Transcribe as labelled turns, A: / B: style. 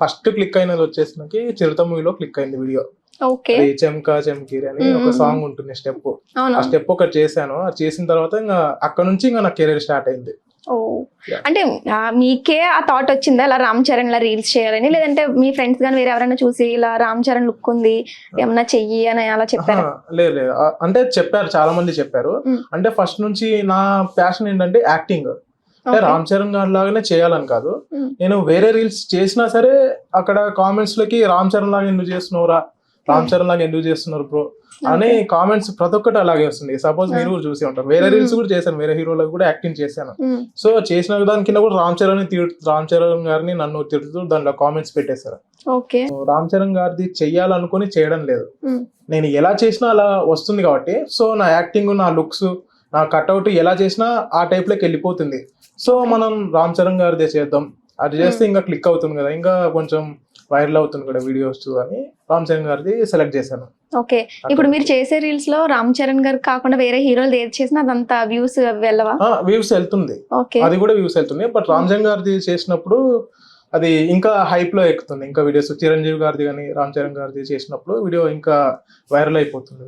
A: First click అయినది వచ్చేసి నాకు చిరుత మూవీలో క్లిక్ అయింది వీడియో.
B: ఓకే.
A: అది చెంకా చెంకీరి అని ఒక సాంగ్ ఉంటుంది స్టెప్. ఆ స్టెప్ ఒకటి చేశాను. అది చేసిన తర్వాత ఇంకా అక్కడ నుంచి ఇంకా నా కెరీర్ స్టార్ట్ అయింది.
B: ఓ అంటే మీకే ఆ థాట్ వచ్చిందా ఇలా రామ్ చరణ్ లా రీల్స్ చేయాలని, లేదంటే మీ ఫ్రెండ్స్ గానీ వేరే ఎవరైనా చూసి ఇలా రామ్ చరణ్ లుక్ ఉంది ఏమన్నా చెయ్యి అని అలా చెప్పారు?
A: లేదు లేదు, అంటే చెప్పారు, చాలా మంది చెప్పారు. అంటే ఫస్ట్ నుంచి నా ప్యాషన్ ఏంటంటే యాక్టింగ్. అంటే రామ్ చరణ్ గారి లాగానే చేయాలని కాదు, నేను వేరే రీల్స్ చేసినా సరే అక్కడ కామెంట్స్ లోకి రామ్ చరణ్ లాగా ఎందుకు చేస్తున్నావురా, రామ్ చరణ్ లాగా ఎందుకు చేస్తున్నారు బ్రో అని కామెంట్స్ ప్రతి ఒక్కటి అలాగే వస్తుంది. సపోజ్ మీరు కూడా చూసి ఉంటారు, వేరే రీల్స్ కూడా చేశాను, వేరే హీరోలకు కూడా యాక్టింగ్ చేశాను. సో చేసిన దాని కింద కూడా రామ్ చరణ్ గారిని నన్ను తిడుతూ దాంట్లో కామెంట్స్ పెట్టేశారు. రామ్ చరణ్ గారిది చెయ్యాలనుకుని చేయడం లేదు, నేను ఎలా చేసినా అలా వస్తుంది కాబట్టి. సో నా యాక్టింగ్, నా లుక్స్, నా కట్అవుట్ ఎలా చేసినా ఆ టైప్ లోకి వెళ్ళిపోతుంది. సో మనం రామ్ చరణ్ గారిదే చేద్దాం, అది చేస్తే ఇంకా క్లిక్ అవుతుంది కదా, ఇంకా కొంచెం వైరల్ అవుతుంది కదా వీడియోస్ అని రామ్ చరణ్ గారిది సెలెక్ట్ చేశాను.
B: ఓకే. ఇప్పుడు మీరు చేసే రీల్స్ లో రామ్ చరణ్ గారు కాకుండా వేరే హీరోలు ఏది చేసినా అదంతా వ్యూస్ వెళ్ళవా?
A: వ్యూస్ వెళ్తుంది, అది కూడా వ్యూస్ వెళ్తుంది. బట్ రామ్ చరణ్ గారిది చేసినప్పుడు అది ఇంకా హైప్ లో ఎక్కుతుంది, ఇంకా వీడియోస్. చిరంజీవి గారిది కానీ రామ్ చరణ్ గారిది చేసినప్పుడు వీడియో ఇంకా వైరల్ అయిపోతుంది.